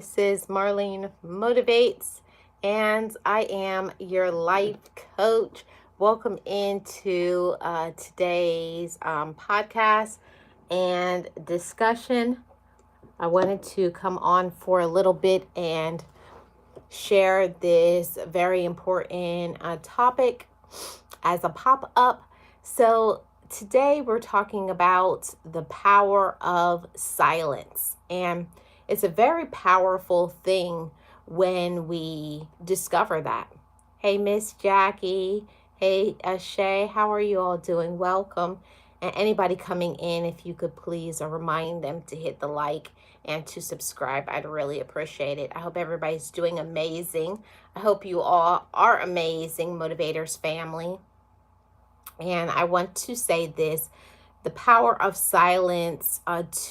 This is Marlene Motivates, and I am your life coach. Welcome into today's podcast and discussion. I wanted to come on for a little bit and share this very important topic as a pop up. So, today we're talking about the power of silence. And it's a very powerful thing when we discover that. Hey, Miss Jackie. Hey, Shay. How are you all doing? Welcome. And anybody coming in, if you could please remind them to hit the like and to subscribe. I'd really appreciate it. I hope everybody's doing amazing. I hope you all are amazing, Motivators family. And I want to say this: the power of silence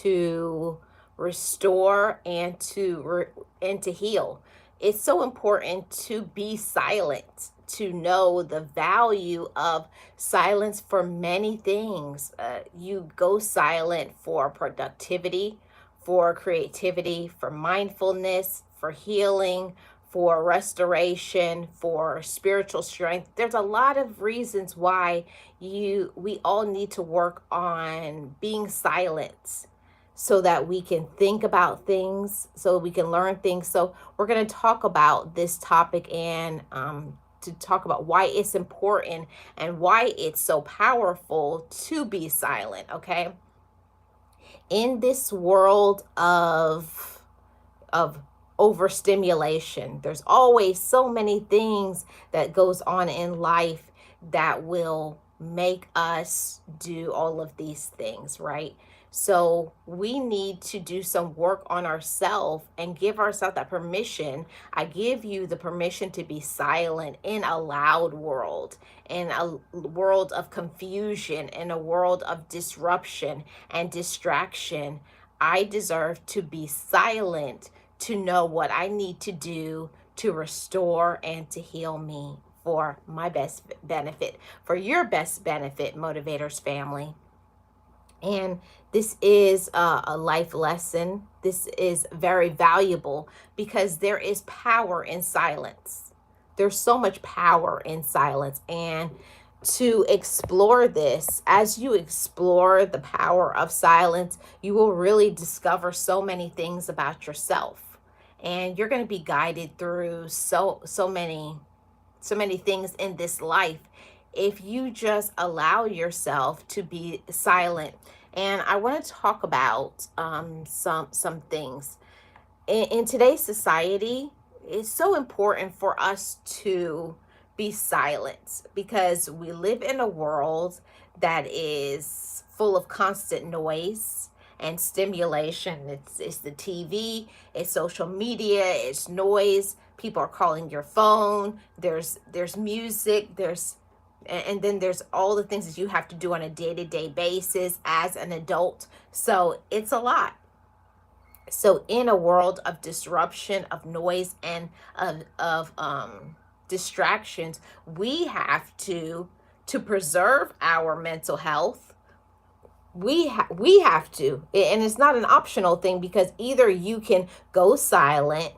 to restore and to heal. It's so important to be silent, to know the value of silence for many things. You go silent for productivity, for creativity, for mindfulness, for healing, for restoration, for spiritual strength. There's a lot of reasons why we all need to work on being silent so that we can think about things, so we can learn things. So we're going to talk about this topic and to talk about why it's important and why it's so powerful to be silent. Okay, in this world of overstimulation, there's always so many things that goes on in life that will make us do all of these things, right? So we need to do some work on ourselves and give ourselves that permission. I give you the permission to be silent in a loud world, in a world of confusion, in a world of disruption and distraction. I deserve to be silent, to know what I need to do to restore and to heal me for my best benefit, for your best benefit, Motivators family. And this is a life lesson. This is very valuable because there is power in silence. There's so much power in silence. And to explore this, as you explore the power of silence, you will really discover so many things about yourself. And you're going to be guided through so many things in this life if you just allow yourself to be silent. And I want to talk about some things in today's society. It's so important for us to be silent because we live in a world that is full of constant noise and stimulation. It's the TV, it's social media, it's noise. People are calling your phone. There's music. And then there's all the things that you have to do on a day-to-day basis as an adult. So it's a lot. So in a world of disruption, of noise, and of distractions, we have to preserve our mental health. We have to, and it's not an optional thing, because either you can go silent,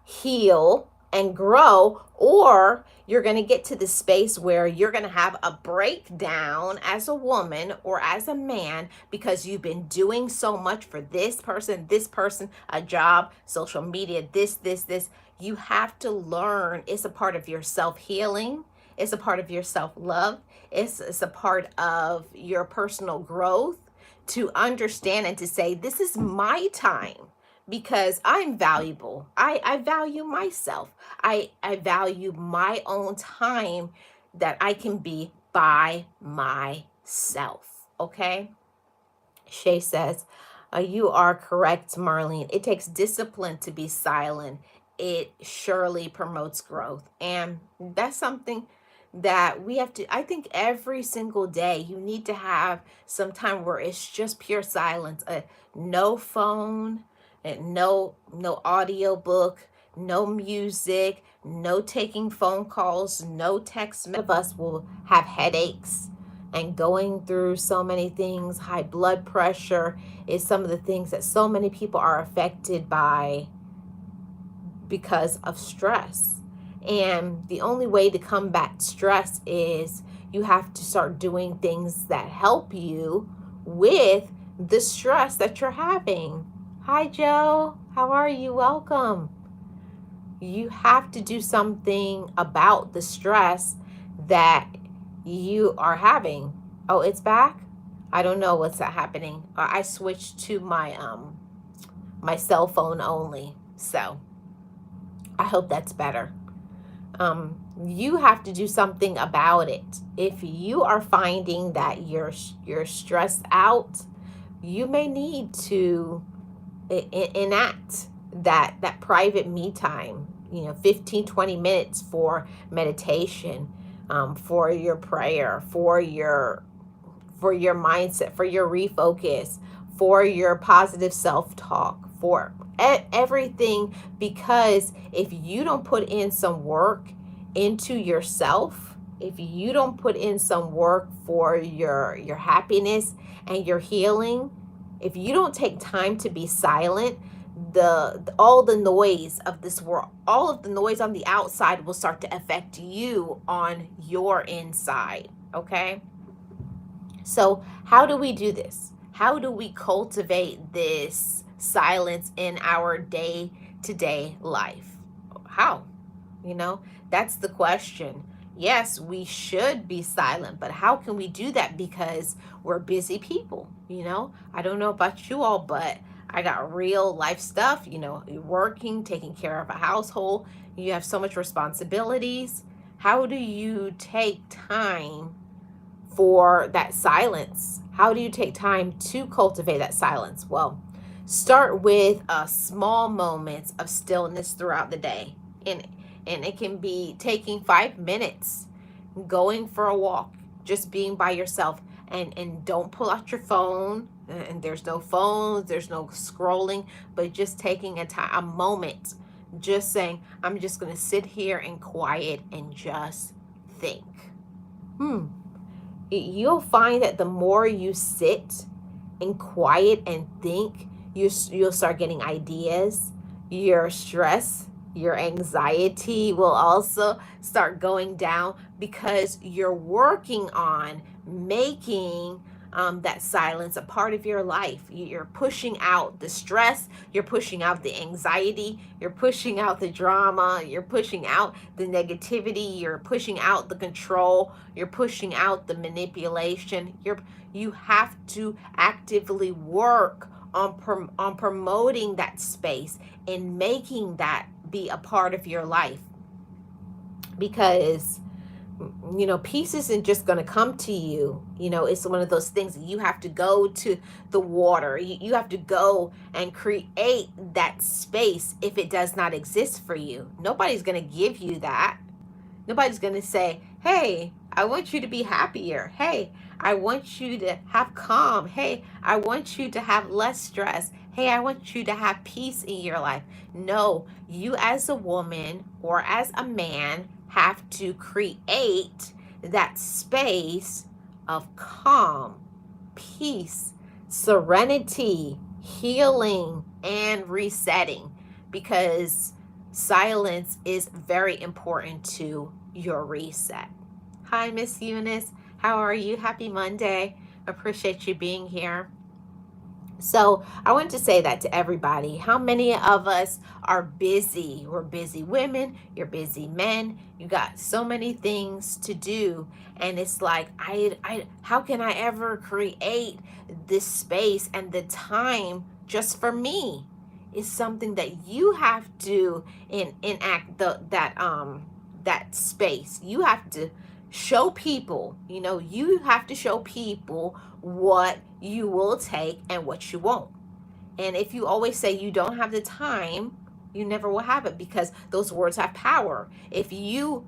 heal, and grow, or you're going to get to the space where you're going to have a breakdown as a woman or as a man because you've been doing so much for this person, a job, social media, this. You have to learn. It's a part of your self-healing. It's a part of your self-love. It's a part of your personal growth to understand and to say, this is my time because I'm valuable. I value myself. I value my own time that I can be by myself. Okay? Shay says, you are correct, Marlene. It takes discipline to be silent. It surely promotes growth. And that's something that we have to, I think every single day, you need to have some time where it's just pure silence. No phone, and no audio book, no music, no taking phone calls, no text. Many of us will have headaches and going through so many things. High blood pressure is some of the things that so many people are affected by because of stress. And the only way to combat stress is you have to start doing things that help you with the stress that you're having. Hi, Joe. How are you? Welcome. You have to do something about the stress that you are having. Oh, it's back? I don't know what's happening. I switched to my cell phone only. So, I hope that's better. You have to do something about it. If you are finding that you're stressed out, you may need to enact that private me time, 15-20 minutes for meditation, for your prayer, for your mindset, for your refocus, for your positive self-talk, for everything. Because if you don't put in some work into yourself, if you don't put in some work for your happiness and your healing, if you don't take time to be silent, all the noise of this world, all of the noise on the outside will start to affect you on your inside. Okay? So, how do we do this? How do we cultivate this silence in our day to day life? How? You know, that's the question. Yes, we should be silent, but how can we do that? Because we're busy people. I don't know about you all, but I got real life stuff. You're working, taking care of a household, you have so much responsibilities. How do you take time for that silence? How do you take time to cultivate that silence? Well, start with small moments of stillness throughout the day. And it can be taking 5 minutes, going for a walk, just being by yourself. And don't pull out your phone. And there's no phones, there's no scrolling, but just taking a moment, just saying, I'm just going to sit here in quiet and just think. You'll find that the more you sit in quiet and think, you'll start getting ideas. Your stress, your anxiety will also start going down, because you're working on making that silence a part of your life. You're pushing out the stress, you're pushing out the anxiety, you're pushing out the drama, you're pushing out the negativity, you're pushing out the control, you're pushing out the manipulation. You have to actively work on promoting that space and making that be a part of your life. Because peace isn't just going to come to you. It's one of those things that you have to go to the water. You have to go and create that space if it does not exist for you. Nobody's going to give you that. Nobody's going to say, hey, I want you to be happier. Hey, I want you to have calm. Hey, I want you to have less stress. Hey, I want you to have peace in your life. No, you as a woman or as a man have to create that space of calm, peace, serenity, healing, and resetting, because silence is very important to your reset. Hi, Miss Eunice. How are you? Happy Monday. Appreciate you being here. So I want to say that to everybody. How many of us are busy? We're busy women, you're busy men, you got so many things to do. And it's like, how can I ever create this space and the time just for me? It's something that you have to enact that space. You have to show people, you have to show people what you will take and what you won't. And if you always say you don't have the time, you never will have it, because those words have power. If you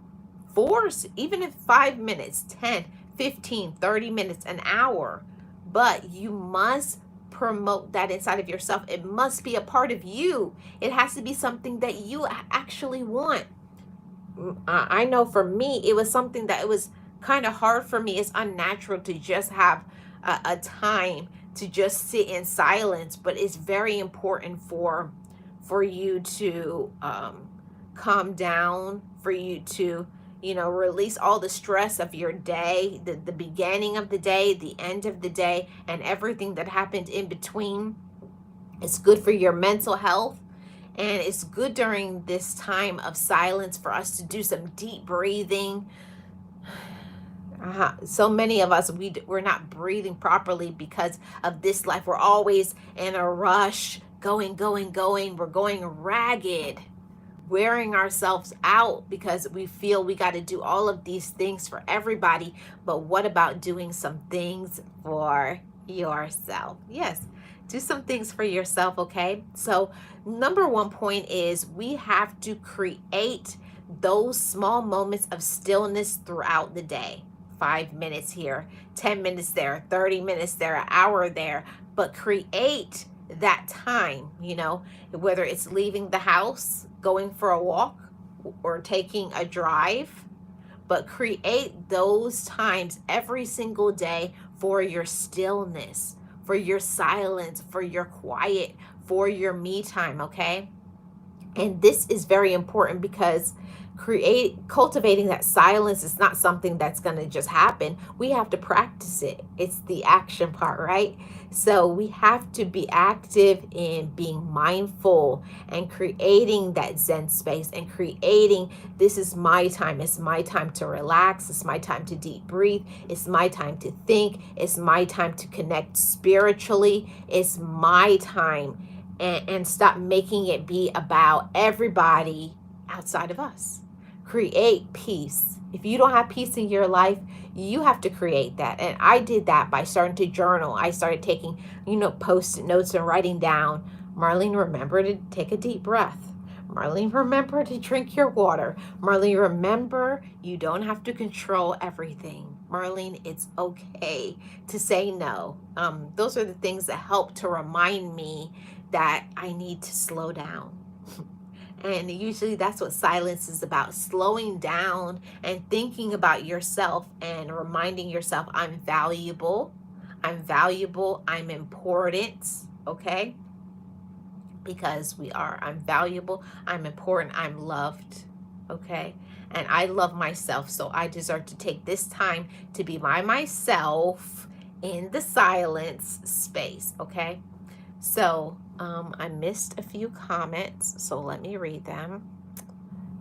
force, even if 5 minutes, 10, 15, 30 minutes, an hour, but you must promote that inside of yourself. It must be a part of you. It has to be something that you actually want. I know for me, it was something that it was kind of hard for me. It's unnatural to just have a time to just sit in silence, but it's very important for for you to calm down, for you to, release all the stress of your day, the beginning of the day, the end of the day, and everything that happened in between. It's good for your mental health. And it's good during this time of silence for us to do some deep breathing. So many of us, we're not breathing properly because of this life. We're always in a rush, going. We're going ragged, wearing ourselves out because we feel we got to do all of these things for everybody. But what about doing some things for yourself? Yes, do some things for yourself, okay? So, number one point is we have to create those small moments of stillness throughout the day. 5 minutes here, 10 minutes there, 30 minutes there, an hour there, but create that time, whether it's leaving the house, going for a walk, or taking a drive, but create those times every single day for your stillness, for your silence, for your quiet, for your me time, okay? And this is very important because cultivating that silence is not something that's going to just happen. We have to practice it. It's the action part, right? So we have to be active in being mindful and creating that Zen space and creating, this is my time. It's my time to relax. It's my time to deep breathe. It's my time to think. It's my time to connect spiritually. It's my time. And stop making it be about everybody outside of us. Create peace. If you don't have peace in your life, you have to create that. And I did that by starting to journal. I started taking, post-it notes and writing down, Marlene, remember to take a deep breath. Marlene, remember to drink your water. Marlene, remember you don't have to control everything. Marlene, it's okay to say no. Those are the things that help to remind me that I need to slow down. And usually that's what silence is about, slowing down and thinking about yourself and reminding yourself, I'm valuable, I'm important, okay? Because I'm valuable, I'm important, I'm loved, okay? And I love myself, so I deserve to take this time to be by myself in the silence space, okay? So I missed a few comments, so let me read them.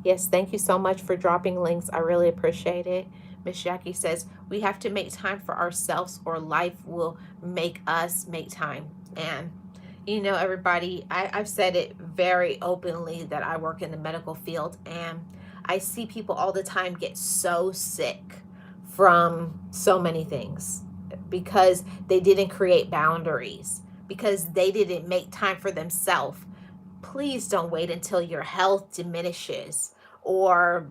Yes, thank you so much for dropping links. I really appreciate it. Miss Jackie says, we have to make time for ourselves or life will make us make time. And, everybody, I've said it very openly that I work in the medical field, and I see people all the time get so sick from so many things because they didn't create boundaries, because they didn't make time for themselves. Please don't wait until your health diminishes or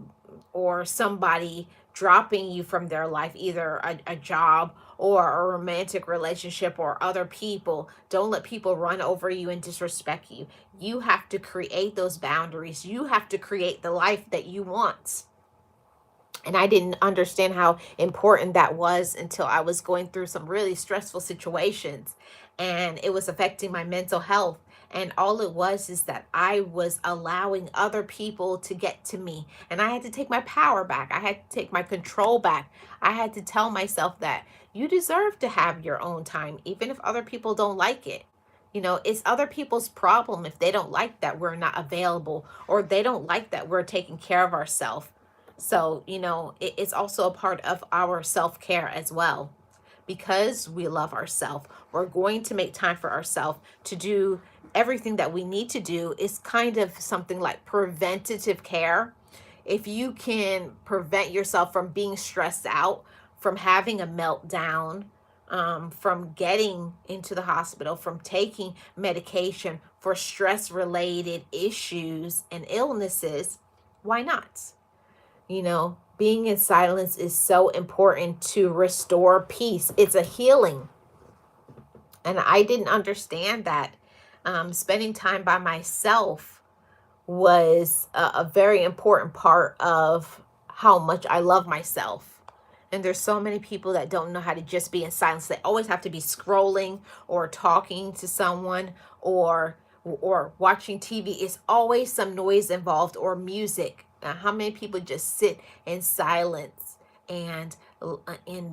somebody dropping you from their life, either a job or a romantic relationship or other people. Don't let people run over you and disrespect you. You have to create those boundaries. You have to create the life that you want. And I didn't understand how important that was until I was going through some really stressful situations and it was affecting my mental health. And all it was is that I was allowing other people to get to me. And I had to take my power back. I had to take my control back. I had to tell myself that you deserve to have your own time, even if other people don't like it. It's other people's problem if they don't like that we're not available or they don't like that we're taking care of ourselves. So, it's also a part of our self-care as well. Because we love ourselves, we're going to make time for ourselves to do everything that we need to do. Is kind of something like preventative care. If you can prevent yourself from being stressed out, from having a meltdown, from getting into the hospital, from taking medication for stress-related issues and illnesses, why not? Being in silence is so important to restore peace. It's a healing. And I didn't understand that. Spending time by myself was a very important part of how much I love myself. And there's so many people that don't know how to just be in silence. They always have to be scrolling or talking to someone or or watching TV, it's always some noise involved or music. Now, how many people just sit in silence and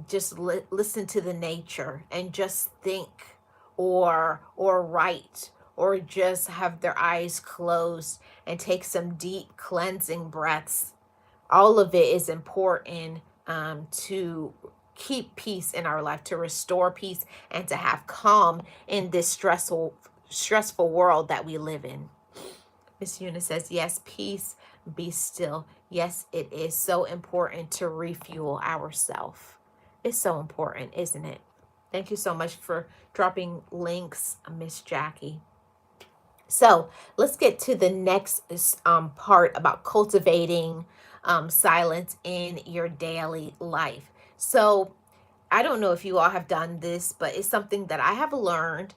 just listen to the nature and just think, or write, or just have their eyes closed and take some deep cleansing breaths? All of it is important to keep peace in our life, to restore peace, and to have calm in this stressful world that we live in. Miss Una says, yes, peace, be still. Yes, it is so important to refuel ourselves. It's so important, isn't it? Thank you so much for dropping links, Miss Jackie. So let's get to the next part about cultivating silence in your daily life. So I don't know if you all have done this, but it's something that I have learned.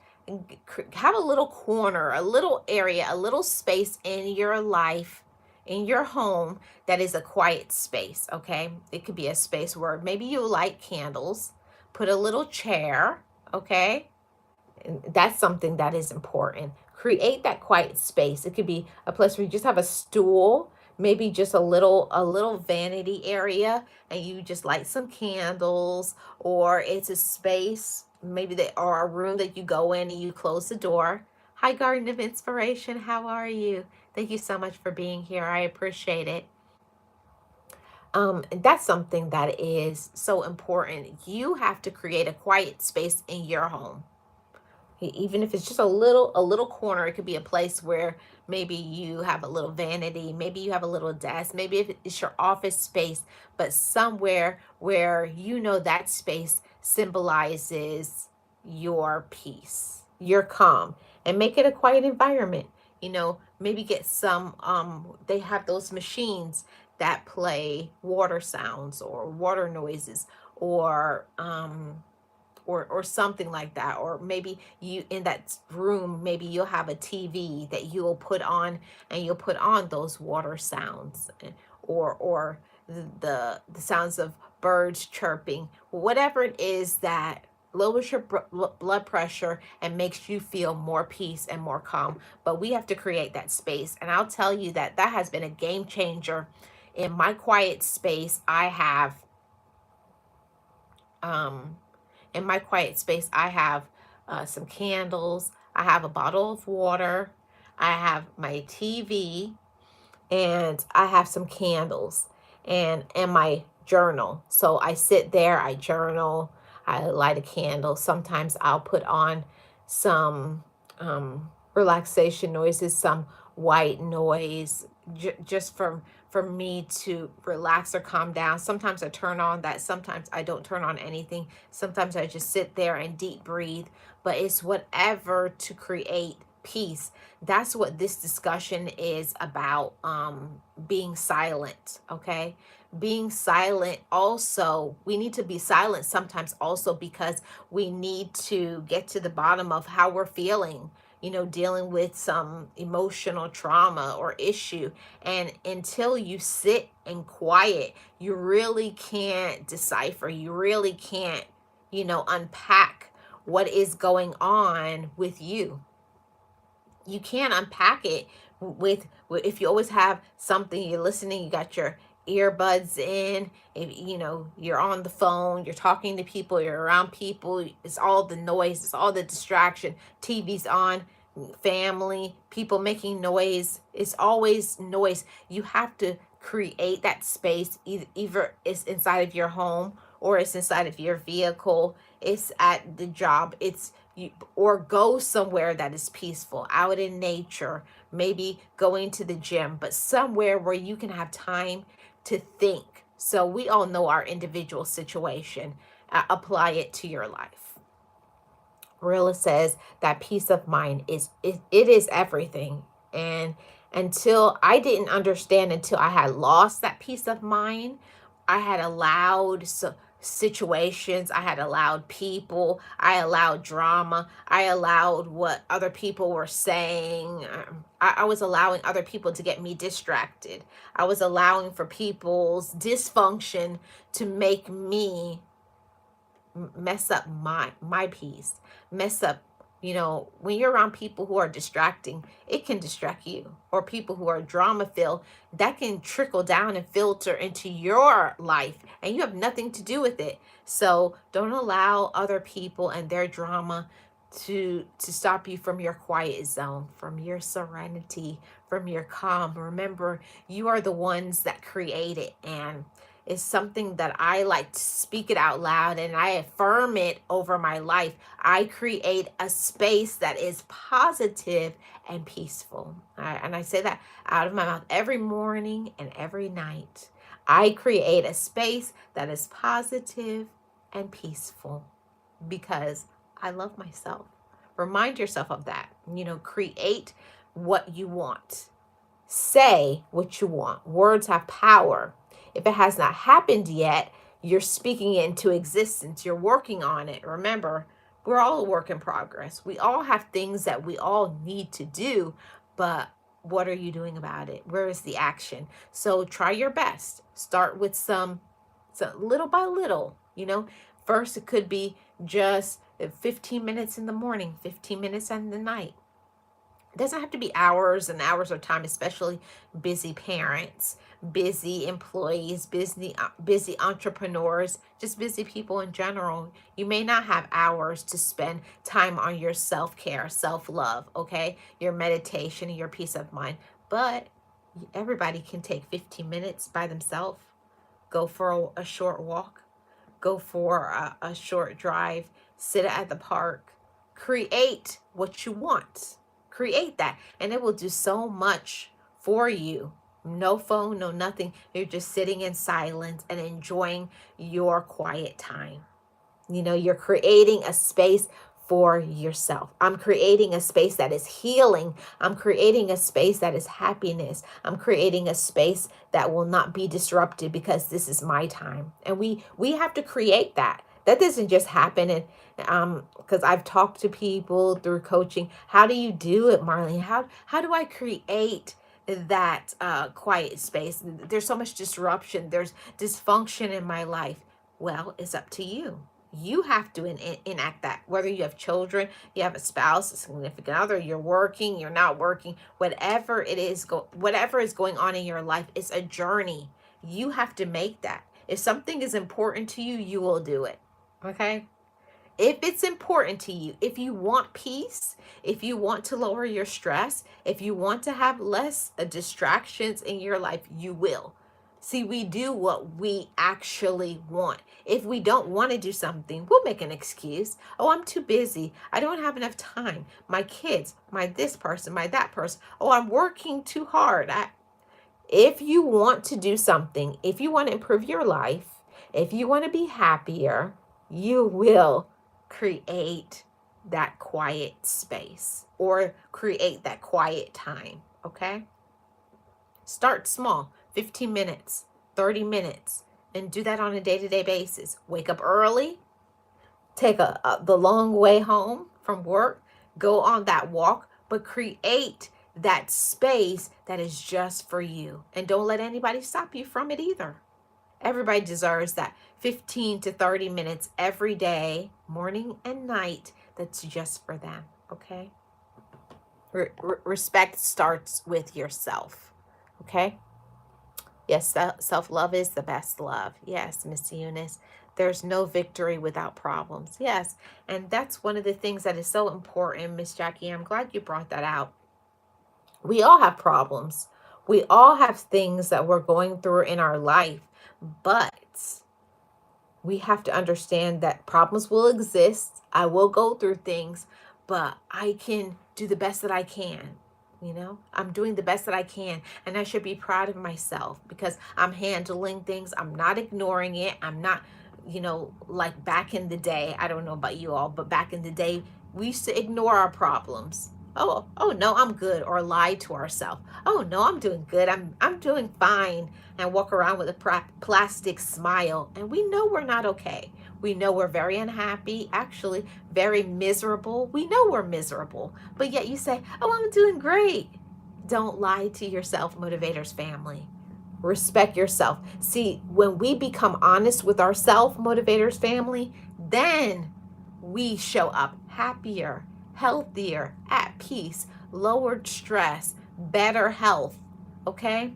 Have a little corner, a little area, a little space in your life, in your home, that is a quiet space, okay? It could be a space where maybe you light candles, put a little chair, okay? And that's something that is important. Create that quiet space. It could be a place where you just have a stool, maybe just a little vanity area, and you just light some candles, or it's a space maybe that, or a room that you go in and you close the door. Hi, Garden of Inspiration, how are you? Thank you so much for being here. I appreciate it. That's something that is so important. You have to create a quiet space in your home. Even if it's just a little corner. It could be a place where maybe you have a little vanity, maybe you have a little desk, maybe if it's your office space, but somewhere where you know that space symbolizes your peace, your calm, and make it a quiet environment. Maybe get some they have those machines that play water sounds or water noises, or or something like that. Or maybe you, in that room, maybe you'll have a TV that you'll put on, and you'll put on those water sounds, or the sounds of birds chirping, whatever it is that lowers your blood pressure and makes you feel more peace and more calm. But we have to create that space, and I'll tell you that that has been a game changer. In my quiet space, I have um in my quiet space, I have some candles, I have a bottle of water, I have my TV, and I have some candles, and my journal. So I sit there, I journal, I light a candle. Sometimes I'll put on some relaxation noises, some white noise, just for me to relax or calm down. Sometimes I turn on that, sometimes I don't turn on anything. Sometimes I just sit there and deep breathe, but it's whatever to create peace. That's what this discussion is about. Being silent, okay? Being silent. Also, we need to be silent sometimes also because we need to get to the bottom of how we're feeling, dealing with some emotional trauma or issue. And until you sit and quiet, you really can't decipher, you really can't, unpack what is going on with you. You can't unpack it if you always have something, you're listening, you got your earbuds in, if you're on the phone, you're talking to people, you're around people, it's all the noise, it's all the distraction. TV's on, family, people making noise, it's always noise. You have to create that space. Either it's inside of your home, or it's inside of your vehicle, it's at the job, it's you, or go somewhere that is peaceful, out in nature, maybe going to the gym, but somewhere where you can have time to think. So we all know our individual situation. Apply it to your life. Rilla says that peace of mind it is everything. And until I didn't understand, until I had lost that peace of mind, I had allowed situations, I had allowed people, I allowed drama, I allowed what other people were saying. I was allowing other people to get me distracted. I was allowing for people's dysfunction to make me mess up my peace, mess up, When you're around people who are distracting, it can distract you. Or people who are drama filled, that can trickle down and filter into your life, and you have nothing to do with it. So don't allow other people and their drama to stop you from your quiet zone, from your serenity, from your calm. Remember, you are the ones that create it, and it's something that I like to speak it out loud, and I affirm it over my life. I create a space that is positive and peaceful. And I say that out of my mouth every morning and every night. I create a space that is positive and peaceful because I love myself. Remind yourself of that. Create what you want. Say what you want. Words have power. If it has not happened yet, you're speaking it into existence. You're working on it. Remember, we're all a work in progress. We all have things that we all need to do, but what are you doing about it? Where is the action? So try your best. Start with some little by little. First, it could be just 15 minutes in the morning, 15 minutes in the night. It doesn't have to be hours and hours of time, especially busy parents, busy employees, busy entrepreneurs, just busy people in general. You may not have hours to spend time on your self-care, self-love, okay? Your meditation and your peace of mind. But everybody can take 15 minutes by themselves. Go for a short walk. Go for a short drive. Sit at the park. Create what you want. Create that, and it will do so much for you. No phone, no nothing. You're just sitting in silence and enjoying your quiet time. You're creating a space for yourself. I'm creating a space that is healing. I'm creating a space that is happiness. I'm creating a space that will not be disrupted because this is my time. And we have to create that. That doesn't just happen. And because I've talked to people through coaching, how do you do it, Marlene? How do I create that quiet space? There's so much disruption. There's dysfunction in my life. Well, it's up to you. You have to enact that. Whether you have children, you have a spouse, a significant other, you're working, you're not working, whatever it is, whatever is going on in your life, it's a journey. You have to make that. If something is important to you, you will do it. Okay? If it's important to you, if you want peace, if you want to lower your stress, if you want to have less distractions in your life, you will. See, we do what we actually want. If we don't want to do something, we'll make an excuse. Oh, I'm too busy. I don't have enough time. My kids, my this person, my that person. Oh, I'm working too hard. If you want to do something, if you want to improve your life, if you want to be happier, you will create that quiet space or create that quiet time, okay? Start small, 15 minutes, 30 minutes, and do that on a day-to-day basis. Wake up early, take the long way home from work, go on that walk, but create that space that is just for you. And don't let anybody stop you from it either. Everybody deserves that 15 to 30 minutes every day, morning and night, that's just for them, okay? Respect starts with yourself, okay? Yes, self-love is the best love. Yes, Miss Eunice. There's no victory without problems. Yes, and that's one of the things that is so important, Miss Jackie. I'm glad you brought that out. We all have problems. We all have things that we're going through in our life, but we have to understand that problems will exist. I will go through things, but I can do the best that I can. I'm doing the best that I can, and I should be proud of myself because I'm handling things. I'm not ignoring it. I'm not, like back in the day, I don't know about you all, but back in the day, we used to ignore our problems. Oh no, I'm good, or lie to ourselves. Oh no, I'm doing good. I'm doing fine, and walk around with a plastic smile. And we know we're not okay. We know we're very unhappy, actually very miserable. We know we're miserable, but yet you say, oh, I'm doing great. Don't lie to yourself, Motivators family. Respect yourself. See, when we become honest with ourselves, Motivators family, then we show up happier, healthier, at peace, lowered stress, better health. Okay?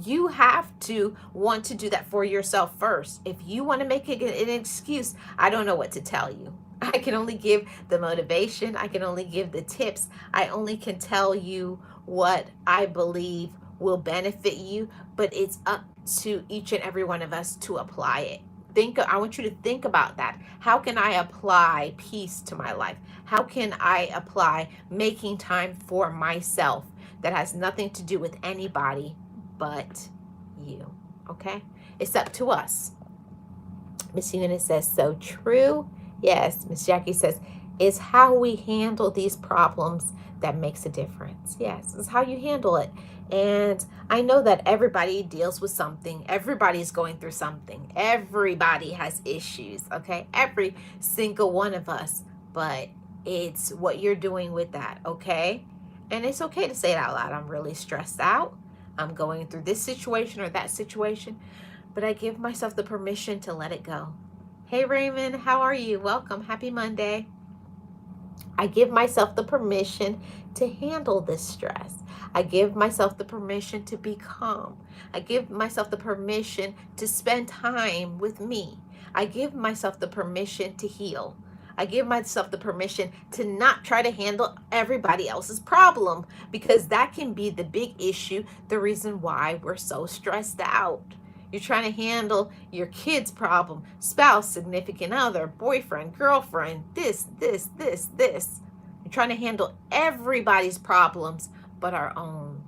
You have to want to do that for yourself first. If you want to make it an excuse, I don't know what to tell you. I can only give the motivation, I can only give the tips, I only can tell you what I believe will benefit you, but it's up to each and every one of us to apply it. I want you to think about that. How can I apply peace to my life? How can I apply making time for myself that has nothing to do with anybody but you? Okay? It's up to us. Miss Eunice says, so true. Yes, Miss Jackie says, it's how we handle these problems that makes a difference. Yes, it's how you handle it. And I know that everybody deals with something. Everybody's going through something. Everybody has issues, okay? Every single one of us. But it's what you're doing with that, okay? And it's okay to say it out loud. I'm really stressed out. I'm going through this situation or that situation. But I give myself the permission to let it go. Hey, Raymond, how are you? Welcome. Happy Monday. I give myself the permission to handle this stress. I give myself the permission to be calm. I give myself the permission to spend time with me. I give myself the permission to heal. I give myself the permission to not try to handle everybody else's problem, because that can be the big issue, the reason why we're so stressed out. You're trying to handle your kid's problem, spouse, significant other, boyfriend, girlfriend, this. You're trying to handle everybody's problems but our own.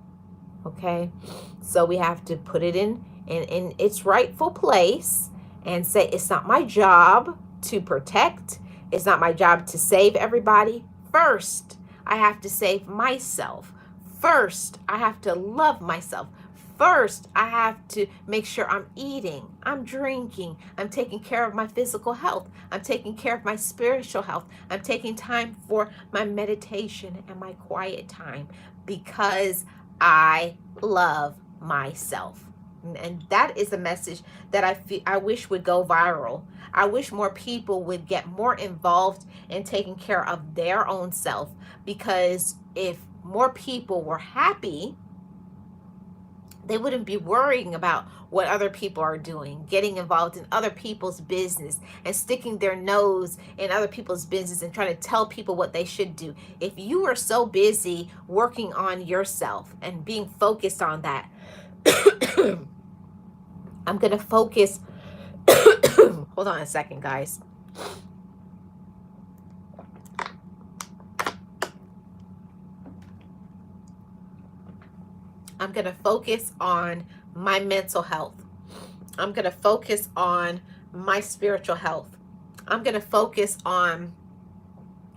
Okay? So we have to put it in its rightful place and say, it's not my job to protect. It's not my job to save everybody. First, I have to save myself. First, I have to love myself. First, I have to make sure I'm eating, I'm drinking, I'm taking care of my physical health, I'm taking care of my spiritual health, I'm taking time for my meditation and my quiet time, because I love myself. And that is a message that I wish would go viral. I wish more people would get more involved in taking care of their own self, because if more people were happy, they wouldn't be worrying about what other people are doing, getting involved in other people's business and sticking their nose in other people's business and trying to tell people what they should do. If you are so busy working on yourself and being focused on that, I'm going to focus. Hold on a second, guys. I'm going to focus on my mental health. I'm going to focus on my spiritual health. I'm going to focus on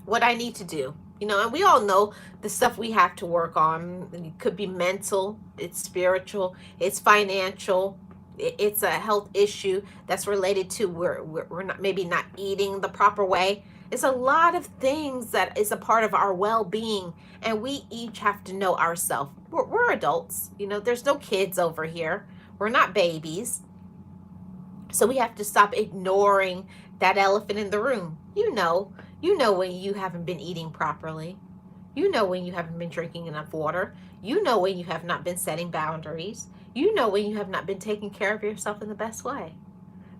what I need to do. You know, and we all know the stuff we have to work on. It could be mental, it's spiritual, it's financial, it's a health issue that's related to we're not, maybe not eating the proper way. It's a lot of things that is a part of our well-being, and we each have to know ourselves. We're adults, you know, there's no kids over here. We're not babies. So we have to stop ignoring that elephant in the room. You know when you haven't been eating properly. You know when you haven't been drinking enough water. You know when you have not been setting boundaries. You know when you have not been taking care of yourself in the best way.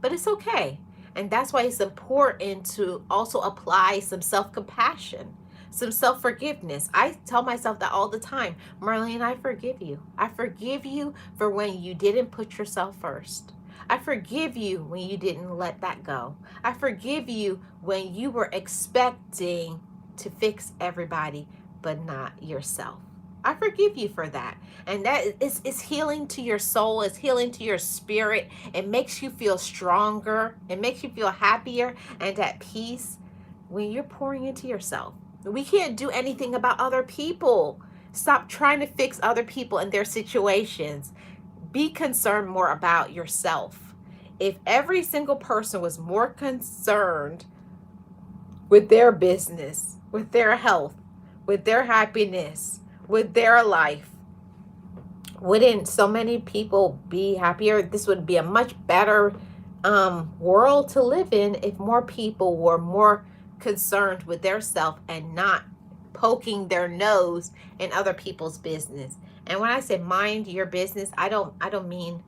But it's okay. And that's why it's important to also apply some self-compassion, some self-forgiveness. I tell myself that all the time. Marlene, I forgive you. I forgive you for when you didn't put yourself first. I forgive you when you didn't let that go. I forgive you when you were expecting to fix everybody but not yourself. I forgive you for that. And that is healing to your soul. It's healing to your spirit. It makes you feel stronger. It makes you feel happier and at peace when you're pouring into yourself. We can't do anything about other people. Stop trying to fix other people and their situations. Be concerned more about yourself. If every single person was more concerned with their business, with their health, with their happiness, with their life, wouldn't so many people be happier? This would be a much better world to live in if more people were more concerned with their self and not poking their nose in other people's business. And when I say mind your business, I don't mean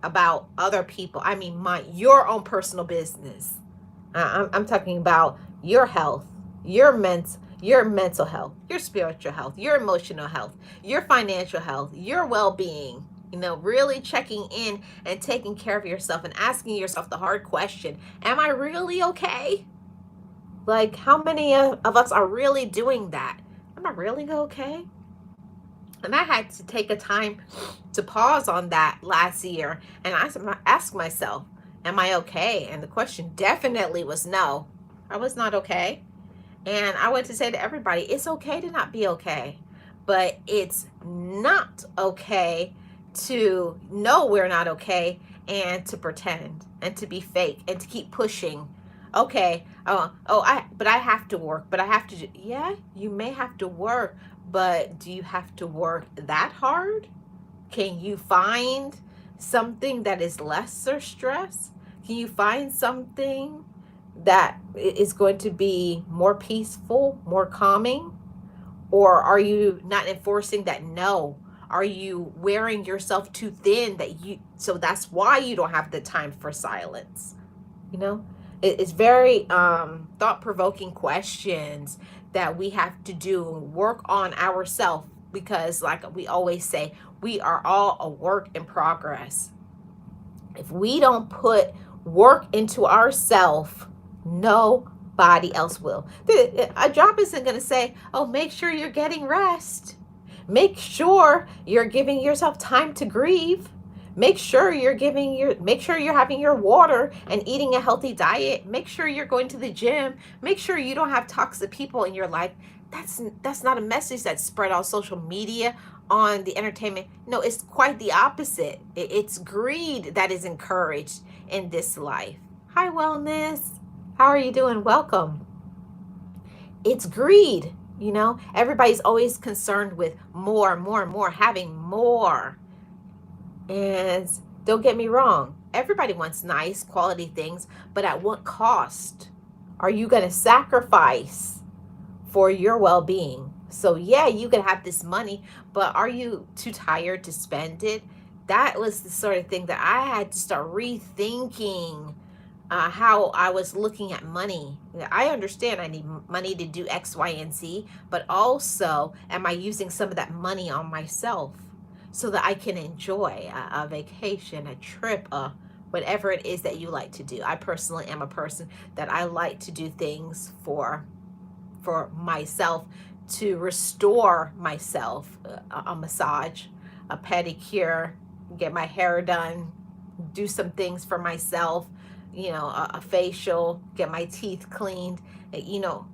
about other people. I mean mind your own personal business. I'm talking about your health, your mental health, your spiritual health, your emotional health, your financial health, your well-being. Really checking in and taking care of yourself and asking yourself the hard question, am I really okay? Like, how many of us are really doing that? Am I really okay? And I had to take a time to pause on that last year and ask myself, am I okay? And the question definitely was no. I was not okay. And I want to say to everybody, it's okay to not be okay. But it's not okay to know we're not okay and to pretend and to be fake and to keep pushing. Okay, but I have to work, but I have to yeah, you may have to work, but do you have to work that hard? Can you find something that is lesser stress? Can you find something that is going to be more peaceful, more calming? Or are you not enforcing that no? Are you wearing yourself too thin so that's why you don't have the time for silence? You know, it's very thought-provoking questions that we have to do, work on ourselves, because like we always say, we are all a work in progress. If we don't put work into ourselves, nobody else will. A job isn't going to say, oh, make sure you're getting rest. Make sure you're giving yourself time to grieve. Make sure you're having your water and eating a healthy diet. Make sure you're going to the gym. Make sure you don't have toxic people in your life. That's not a message that's spread on social media, on the entertainment. No, it's quite the opposite. It's greed that is encouraged in this life. Hi, wellness. How are you doing? Welcome. It's greed. Everybody's always concerned with more, more, more, having more. And don't get me wrong, everybody wants nice quality things, but at what cost are you going to sacrifice for your well-being? So yeah, you can have this money, but are you too tired to spend it? That was the sort of thing that I had to start rethinking, how I was looking at money. I understand I need money to do X, Y, and Z, but also, am I using some of that money on myself so that I can enjoy a vacation, a trip, whatever it is that you like to do? I personally am a person that I like to do things for myself, to restore myself, a massage, a pedicure, get my hair done, do some things for myself, a facial, get my teeth cleaned, you know,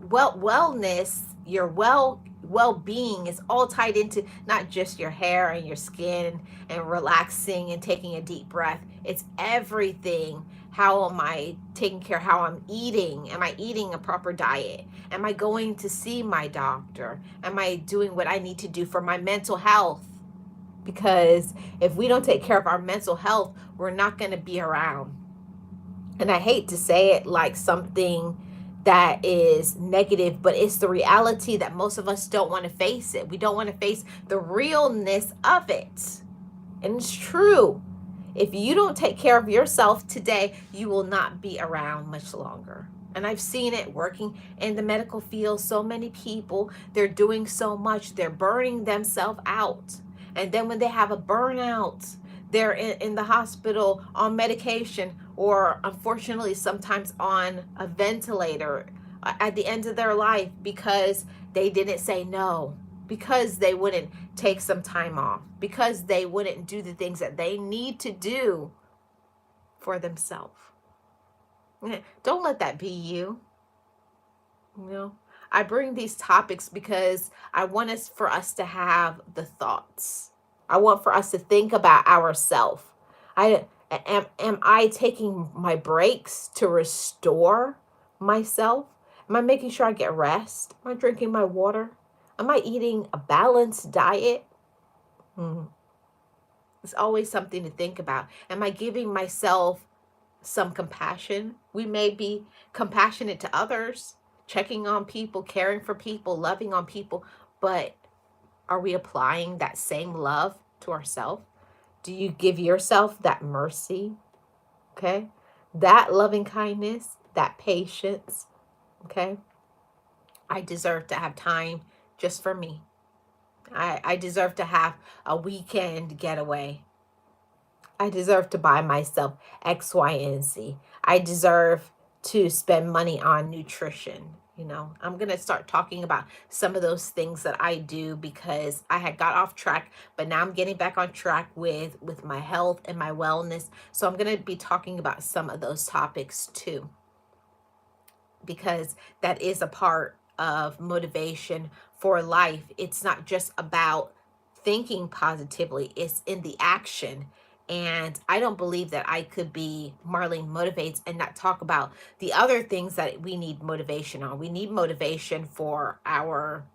wellness, your well-being is all tied into not just your hair and your skin and relaxing and taking a deep breath. It's everything. How am I taking care? How I'm eating? Am I eating a proper diet? Am I going to see my doctor? Am I doing what I need to do for my mental health? Because if we don't take care of our mental health, we're not going to be around. And I hate to say it like something that is negative, but it's the reality that most of us don't want to face it. We don't want to face the realness of it. And it's true. If you don't take care of yourself today, you will not be around much longer. And I've seen it working in the medical field. So many people, they're doing so much. They're burning themselves out. And then when they have a burnout, they're in the hospital on medication, or unfortunately sometimes on a ventilator at the end of their life, because they didn't say no, because they wouldn't take some time off, because they wouldn't do the things that they need to do for themselves. Don't let that be you. I bring these topics because I want for us to have the thoughts. I want for us to think about ourselves. Am I taking my breaks to restore myself? Am I making sure I get rest? Am I drinking my water? Am I eating a balanced diet? It's always something to think about. Am I giving myself some compassion? We may be compassionate to others, checking on people, caring for people, loving on people, but are we applying that same love to ourselves? Do you give yourself that mercy? Okay. That loving kindness, that patience. Okay. I deserve to have time just for me. I deserve to have a weekend getaway. I deserve to buy myself X, Y, and Z. I deserve to spend money on nutrition. I'm going to start talking about some of those things that I do because I had got off track, but now I'm getting back on track with my health and my wellness. So I'm going to be talking about some of those topics too, because that is a part of motivation for life. It's not just about thinking positively, it's in the action. And I don't believe that I could be Marlene Motivates and not talk about the other things that we need motivation on. We need motivation for our,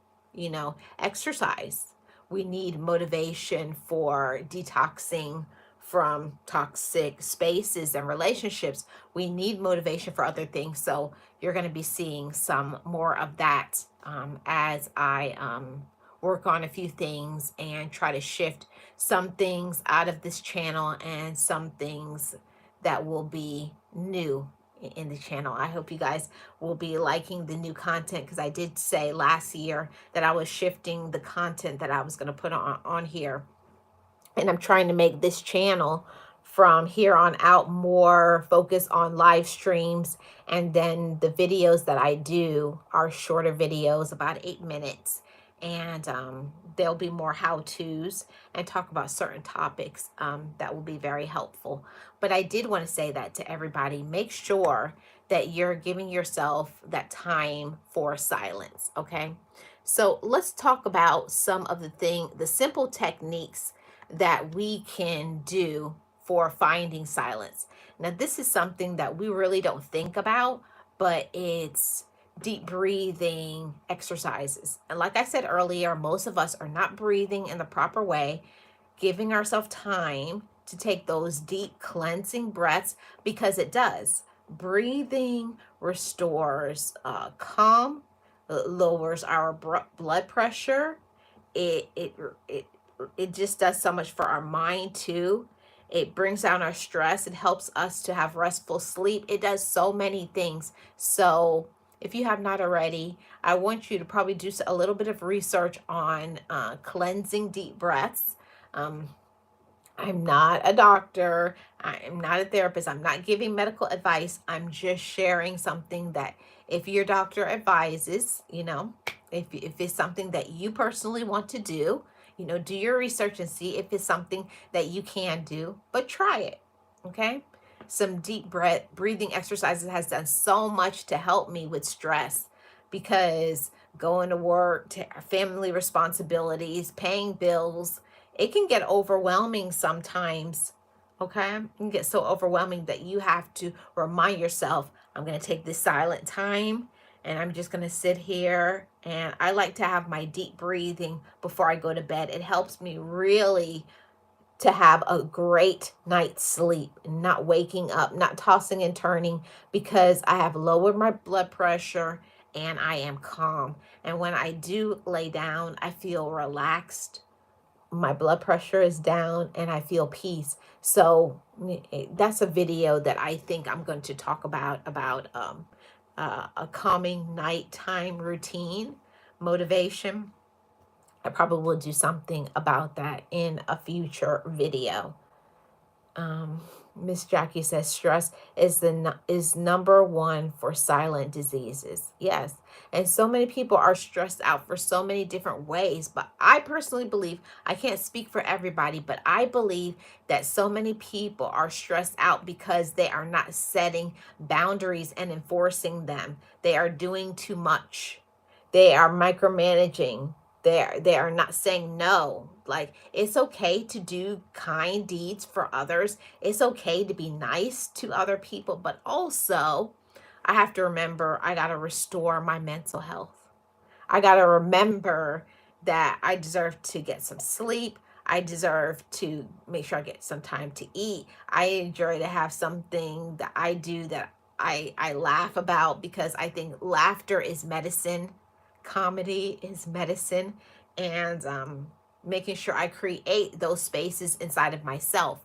exercise. We need motivation for detoxing from toxic spaces and relationships. We need motivation for other things. So you're going to be seeing some more of that as I work on a few things and try to shift some things out of this channel and some things that will be new in the channel. I hope you guys will be liking the new content, because I did say last year that I was shifting the content that I was going to put on here, and I'm trying to make this channel from here on out more focused on live streams, and then the videos that I do are shorter videos, about 8 minutes, and there'll be more how-tos and talk about certain topics that will be very helpful. But I did want to say that to everybody: make sure that you're giving yourself that time for silence. Okay, so let's talk about some of the simple techniques that we can do for finding silence. Now, this is something that we really don't think about, but it's deep breathing exercises. And like I said earlier, most of us are not breathing in the proper way, giving ourselves time to take those deep cleansing breaths, because it does. Breathing restores calm, lowers our blood pressure. It it just does so much for our mind too. It brings down our stress. It helps us to have restful sleep. It does so many things. So if you have not already, I want you to probably do a little bit of research on cleansing deep breaths. um, I'm not a doctor. I'm not a therapist. I'm not giving medical advice. I'm just sharing something that, if your doctor advises, if it's something that you personally want to do, do your research and see if it's something that you can do, but try it. Okay. Some deep breathing exercises has done so much to help me with stress, because going to work, family responsibilities, paying bills, it can get overwhelming sometimes. Okay, it can get so overwhelming that you have to remind yourself, I'm going to take this silent time and I'm just going to sit here. And I like to have my deep breathing before I go to bed. It helps me really to have a great night's sleep, not waking up, not tossing and turning, because I have lowered my blood pressure and I am calm. And when I do lay down, I feel relaxed, my blood pressure is down, and I feel peace. So that's a video that I think I'm going to talk about a calming nighttime routine motivation. I probably will do something about that in a future video. um, Miss Jackie says stress is number one for silent diseases. Yes, and so many people are stressed out for so many different ways. But I personally believe, I can't speak for everybody, but I believe that so many people are stressed out because they are not setting boundaries and enforcing them. They are doing too much. They are micromanaging. They are not saying no. Like, it's okay to do kind deeds for others. It's okay to be nice to other people, but also I have to remember I got to restore my mental health. I got to remember that I deserve to get some sleep. I deserve to make sure I get some time to eat. I enjoy to have something that I do that I laugh about, because I think laughter is medicine, comedy is medicine, and making sure I create those spaces inside of myself.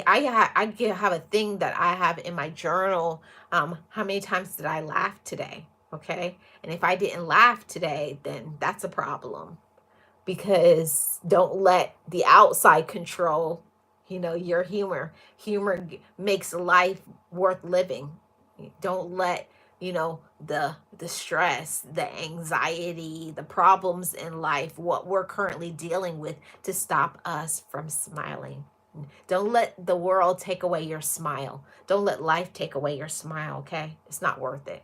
I have a thing that I have in my journal. How many times did I laugh today? Okay, and if I didn't laugh today, then that's a problem, because don't let the outside control, your humor. Humor makes life worth living. Don't let, the stress, the anxiety, the problems in life, what we're currently dealing with, to stop us from smiling. Don't let the world take away your smile. Don't let life take away your smile, okay? It's not worth it.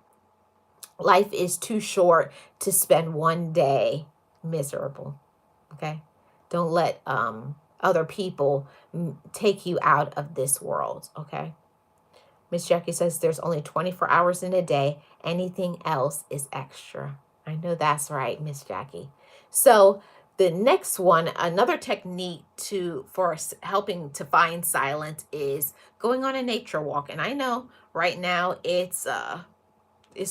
Life is too short to spend one day miserable. Okay, don't let other people take you out of this world. Okay, Miss Jackie says there's only 24 hours in a day. Anything else is extra. I know that's right, Miss Jackie. So the next one, another technique for helping to find silence, is going on a nature walk. And I know right now it's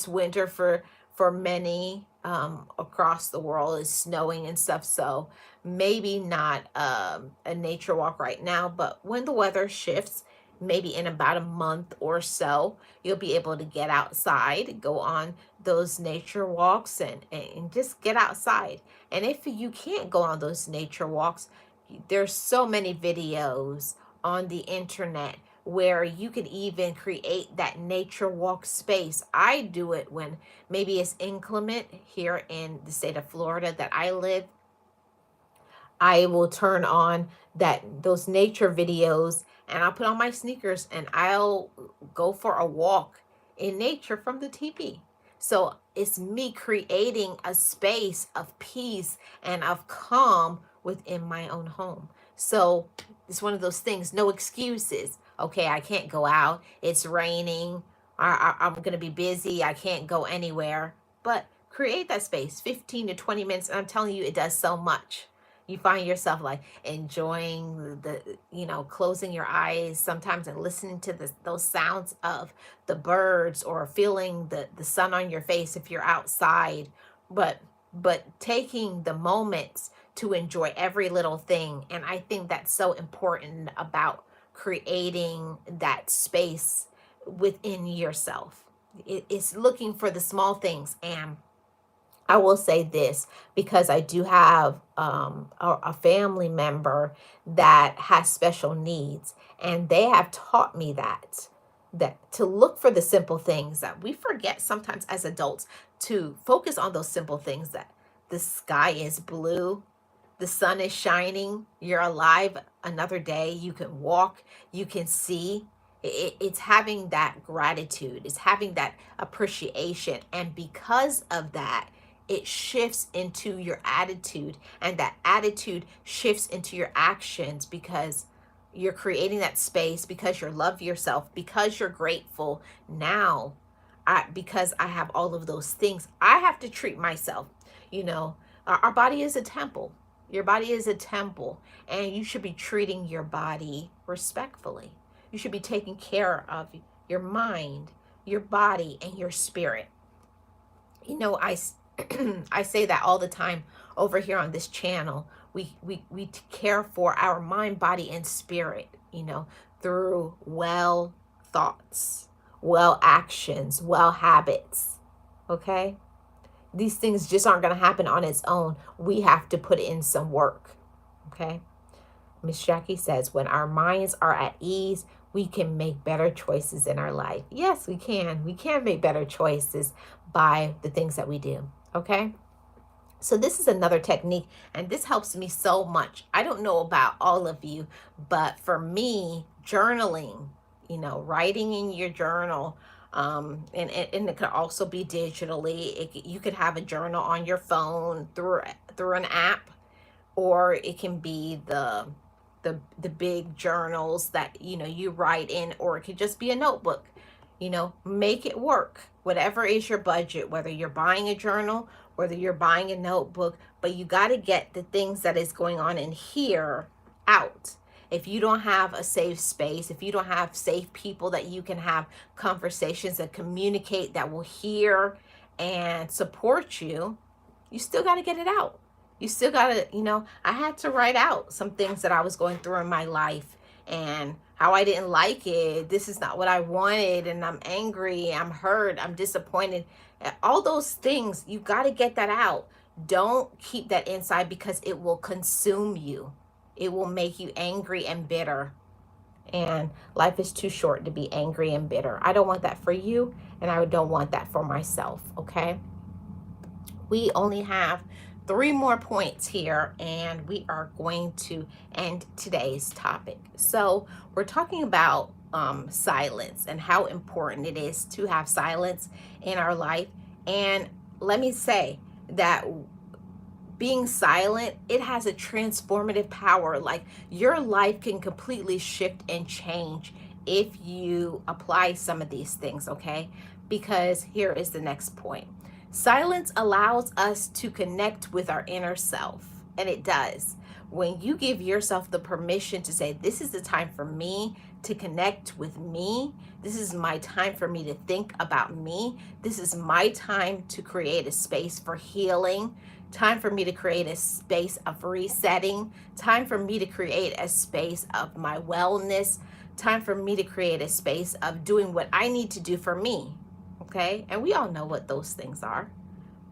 winter for many across the world. It's snowing and stuff, so maybe not a nature walk right now, but when the weather shifts, maybe in about a month or so, you'll be able to get outside, go on those nature walks, and just get outside. And if you can't go on those nature walks, there's so many videos on the internet where you can even create that nature walk space. I do it when maybe it's inclement here in the state of Florida that I live. I will turn on those nature videos, and I'll put on my sneakers and I'll go for a walk in nature from the TV. So it's me creating a space of peace and of calm within my own home. So it's one of those things, no excuses. Okay, I can't go out. It's raining. I'm going to be busy. I can't go anywhere. But create that space, 15 to 20 minutes. And I'm telling you, it does so much. You find yourself like enjoying closing your eyes sometimes and listening to those sounds of the birds, or feeling the sun on your face if you're outside. But taking the moments to enjoy every little thing. And I think that's so important about creating that space within yourself. It's looking for the small things. And I will say this, because I do have a family member that has special needs, and they have taught me that to look for the simple things, that we forget sometimes as adults, to focus on those simple things, that the sky is blue, the sun is shining, you're alive another day, you can walk, you can see. It's having that gratitude, it's having that appreciation. And because of that, it shifts into your attitude, and that attitude shifts into your actions, because you're creating that space, because you love yourself, because you're grateful. Now, because I have all of those things, I have to treat myself. Our body is a temple. Your body is a temple, and you should be treating your body respectfully. You should be taking care of your mind, your body, and your spirit. I I say that all the time over here on this channel. We care for our mind, body, and spirit, through well thoughts, well actions, well habits. Okay? These things just aren't going to happen on its own. We have to put in some work. Okay? Miss Jackie says, when our minds are at ease, we can make better choices in our life. Yes, we can. We can make better choices by the things that we do. Okay? So this is another technique, and this helps me so much. I don't know about all of you, but for me, journaling, writing in your journal, and it could also be digitally. You could have a journal on your phone through an app, or it can be the big journals that you write in, or it could just be a notebook. Make it work, whatever is your budget, whether you're buying a journal, whether you're buying a notebook. But you got to get the things that is going on in here out. If you don't have a safe space, if you don't have safe people that you can have conversations and communicate that will hear and support you, you still got to get it out. You still got to, I had to write out some things that I was going through in my life and how I didn't like it. This is not what I wanted. And I'm angry. I'm hurt. I'm disappointed. All those things, you got to get that out. Don't keep that inside because it will consume you. It will make you angry and bitter. And life is too short to be angry and bitter. I don't want that for you, and I don't want that for myself, okay? We only have 3 more points here, and we are going to end today's topic. So we're talking about silence and how important it is to have silence in our life. And let me say that being silent, it has a transformative power. Like, your life can completely shift and change if you apply some of these things, okay? Because here is the next point. Silence allows us to connect with our inner self, and it does. When you give yourself the permission to say, this is the time for me to connect with me, this is my time for me to think about me, this is my time to create a space for healing, time for me to create a space of resetting, time for me to create a space of my wellness, time for me to create a space of doing what I need to do for me. Okay? And we all know what those things are.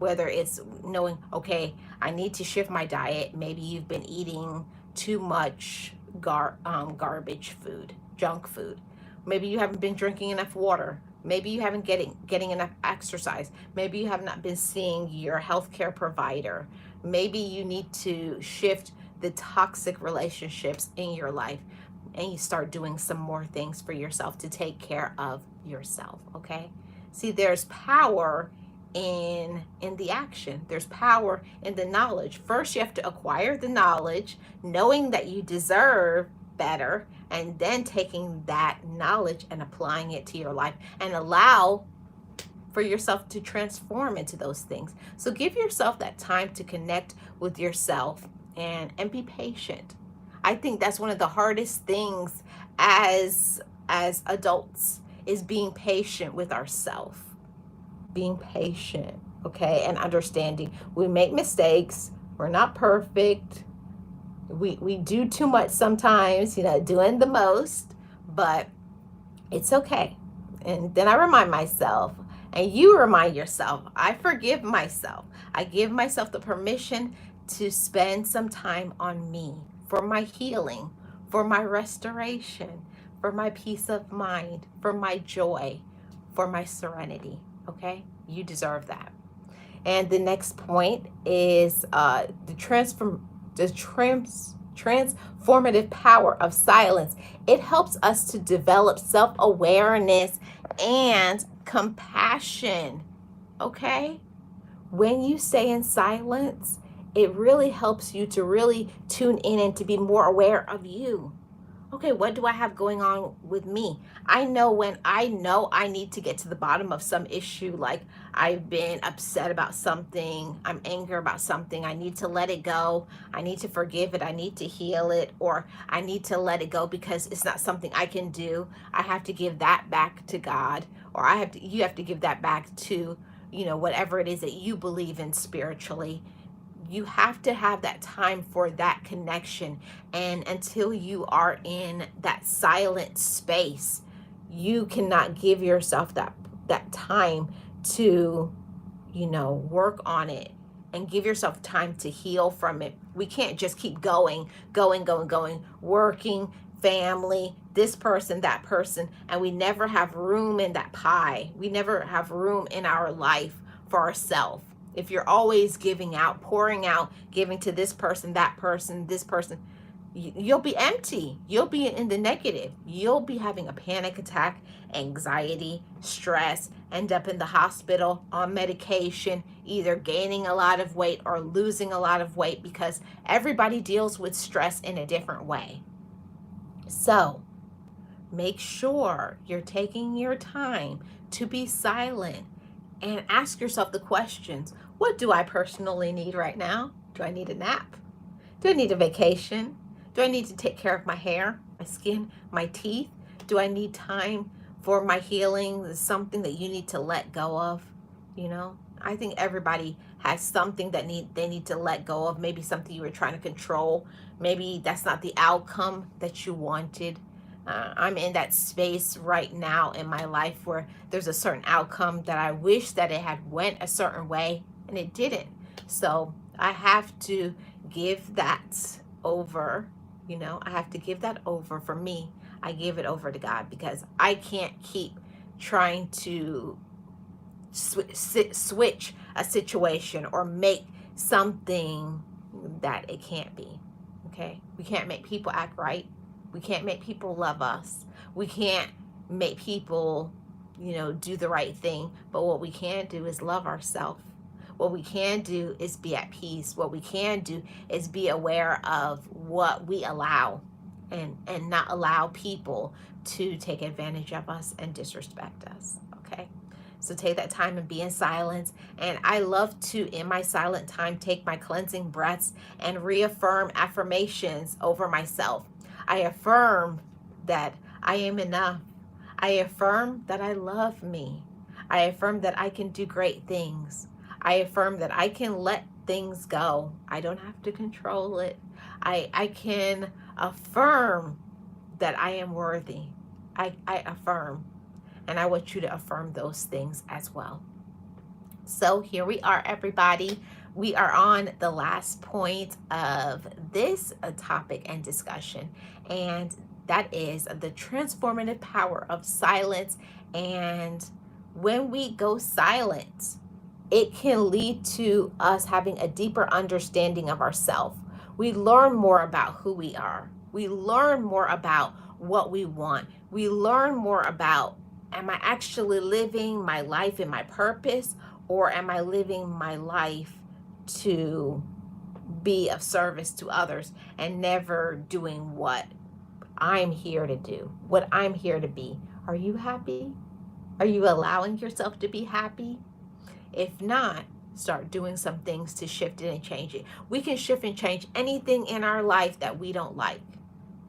Whether it's knowing, okay, I need to shift my diet. Maybe you've been eating too much garbage food, junk food. Maybe you haven't been drinking enough water. Maybe you haven't getting enough exercise. Maybe you have not been seeing your healthcare provider. Maybe you need to shift the toxic relationships in your life, and you start doing some more things for yourself to take care of yourself, okay? See, there's power in the action. There's power in the knowledge. First, you have to acquire the knowledge, knowing that you deserve better, and then taking that knowledge and applying it to your life and allow for yourself to transform into those things. So give yourself that time to connect with yourself and be patient. I think that's one of the hardest things as adults is being patient with ourselves. Being patient, okay, and understanding. We make mistakes. We're not perfect. We do too much sometimes, doing the most, but it's okay. And then I remind myself, and you remind yourself, I forgive myself. I give myself the permission to spend some time on me for my healing, for my restoration, for my peace of mind, for my joy, for my serenity. Okay? You deserve that. And the next point is the transformative power of silence. It helps us to develop self-awareness and compassion. Okay? When you stay in silence, it really helps you to really tune in and to be more aware of you. Okay, what do I have going on with me? I know when I know I need to get to the bottom of some issue, like I've been upset about something, I'm angry about something, I need to let it go, I need to forgive it, I need to heal it, or I need to let it go because it's not something I can do. I have to give that back to God, or you have to give that back to, whatever it is that you believe in spiritually. You have to have that time for that connection. And until you are in that silent space, you cannot give yourself that time to, work on it and give yourself time to heal from it. We can't just keep going, working, family, this person, that person, and we never have room in that pie. We never have room in our life for ourselves. If you're always giving out, pouring out, giving to this person, that person, this person, you'll be empty. You'll be in the negative. You'll be having a panic attack, anxiety, stress, end up in the hospital on medication, either gaining a lot of weight or losing a lot of weight, because everybody deals with stress in a different way. So make sure you're taking your time to be silent and ask yourself the questions. What do I personally need right now? Do I need a nap? Do I need a vacation? Do I need to take care of my hair, my skin, my teeth? Do I need time for my healing? Is something that you need to let go of? You know, I think everybody has something that they need to let go of. Maybe something you were trying to control. Maybe that's not the outcome that you wanted. I'm in that space right now in my life where there's a certain outcome that I wish that it had went a certain way and it didn't. So I have to give that over. You know, I have to give that over. For me, I give it over to God, because I can't keep trying to switch a situation or make something that it can't be. Okay, we can't make people act right. We can't make people love us. We can't make people, do the right thing. But what we can do is love ourselves. What we can do is be at peace. What we can do is be aware of what we allow, and not allow people to take advantage of us and disrespect us. Okay. So take that time and be in silence. And I love to, in my silent time, take my cleansing breaths and reaffirm affirmations over myself. I affirm that I am enough. I affirm that I love me. I affirm that I can do great things. I affirm that I can let things go. I don't have to control it. I can affirm that I am worthy. I affirm. And I want you to affirm those things as well. So here we are, everybody. We are on the last point of this topic and discussion, and that is the transformative power of silence. And when we go silent, it can lead to us having a deeper understanding of ourselves. We learn more about who we are. We learn more about what we want. We learn more about, am I actually living my life in my purpose, or am I living my life to be of service to others and never doing what I'm here to do, what I'm here to be? Are you happy? Are you allowing yourself to be happy? If not, start doing some things to shift it and change it. We can shift and change anything in our life that we don't like,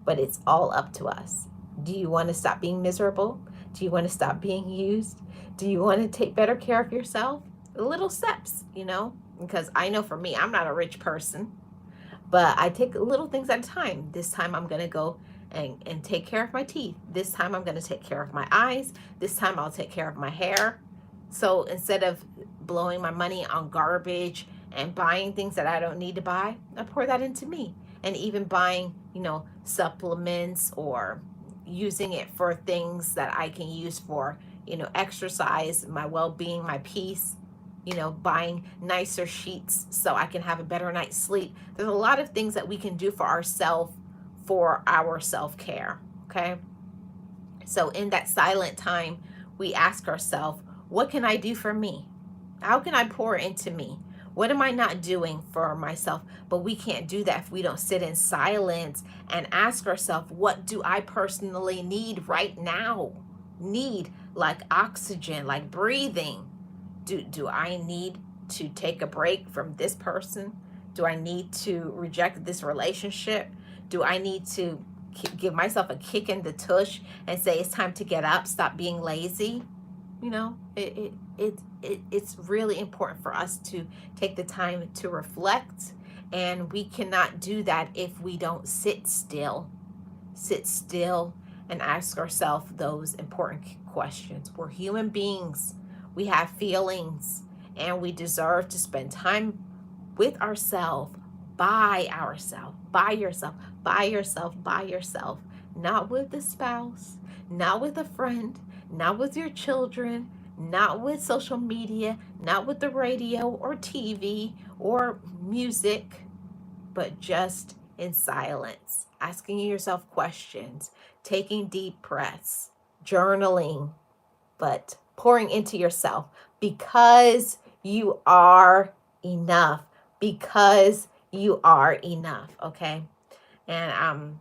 but it's all up to us. Do you want to stop being miserable? Do you want to stop being used? Do you want to take better care of yourself? Little steps, because I know for me, I'm not a rich person, but I take little things at a time. This time I'm going to go and take care of my teeth. This time I'm going to take care of my eyes. This time I'll take care of my hair. So instead of blowing my money on garbage and buying things that I don't need to buy, I pour that into me. And even buying, supplements, or using it for things that I can use for, exercise, my well-being, my peace, buying nicer sheets so I can have a better night's sleep. There's a lot of things that we can do for ourselves, for our self-care, okay? So in that silent time, we ask ourselves, what can I do for me? How can I pour into me? What am I not doing for myself? But we can't do that if we don't sit in silence and ask ourselves, what do I personally need right now? Need, like oxygen, like breathing. Do I need to take a break from this person? Do I need to reject this relationship? Do I need to give myself a kick in the tush and say it's time to get up, stop being lazy? It's really important for us to take the time to reflect, and we cannot do that if we don't sit still and ask ourselves those important questions. We're human beings. We have feelings, and we deserve to spend time with ourselves, by ourselves, by yourself, by yourself, by yourself, not with the spouse, not with a friend, not with your children, not with social media, not with the radio or TV or music, but just in silence, asking yourself questions, taking deep breaths, journaling, but pouring into yourself, because you are enough, because you are enough, okay? And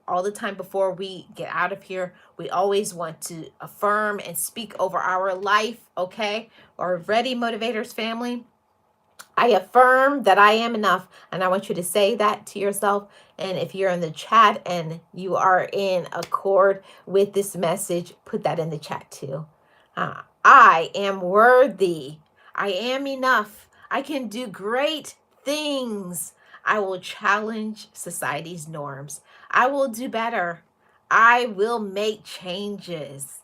all the time before we get out of here, we always want to affirm and speak over our life, okay? Or ready, motivators family? I affirm that I am enough. And I want you to say that to yourself. And if you're in the chat and you are in accord with this message, put that in the chat too. I am worthy. I am enough. I can do great things. I will challenge society's norms. I will do better. I will make changes.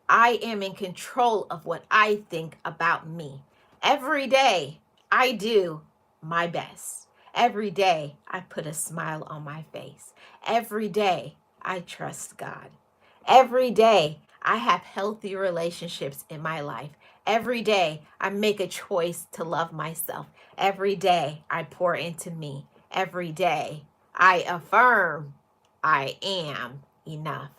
I am in control of what I think about me. Every day, I do my best. Every day, I put a smile on my face. Every day, I trust God. Every day, I have healthy relationships in my life. Every day, I make a choice to love myself. Every day, I pour into me. Every day, I affirm I am enough.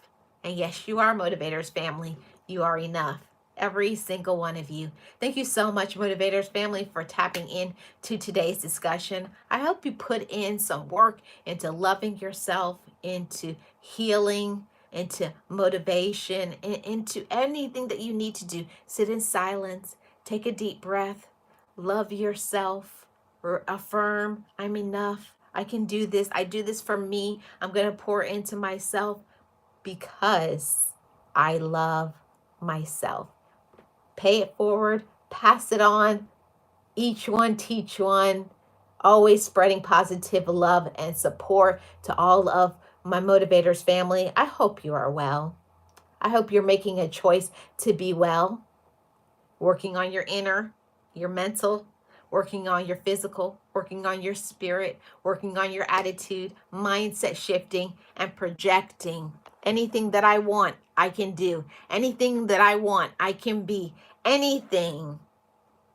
And yes, you are Motivators family. You are enough. Every single one of you. Thank you so much, Motivators family, for tapping in to today's discussion. I hope you put in some work into loving yourself, into healing, into motivation, into anything that you need to do. Sit in silence, take a deep breath, love yourself, affirm I'm enough. I can do this. I do this for me. I'm going to pour into myself because I love myself. Pay it forward, pass it on, each one teach one, always spreading positive love and support to all of my Motivators family. I hope you are well. I hope you're making a choice to be well, working on your inner, your mental, working on your physical, working on your spirit, working on your attitude, mindset shifting, and projecting. Anything that I want, I can do. Anything that I want, I can be. Anything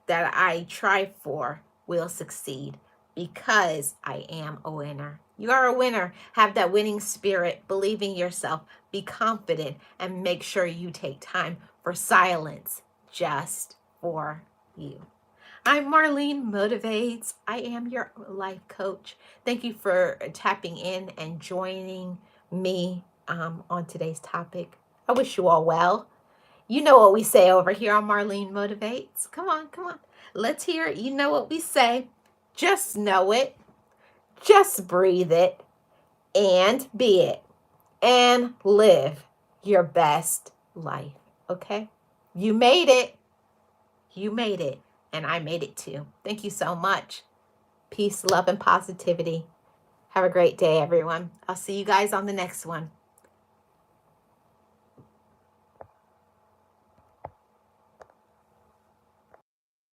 that I try for will succeed because I am a winner. You are a winner. Have that winning spirit. Believe in yourself. Be confident and make sure you take time for silence just for you. I'm Marlene Motivates. I am your life coach. Thank you for tapping in and joining me on today's topic. I wish you all well. You know what we say over here on Marlene Motivates. Come on, come on. Let's hear it. You know what we say. Just know it. Just breathe it. And be it. And live your best life. Okay? You made it. You made it. And I made it too. Thank you so much. Peace, love, and positivity. Have a great day, everyone. I'll see you guys on the next one.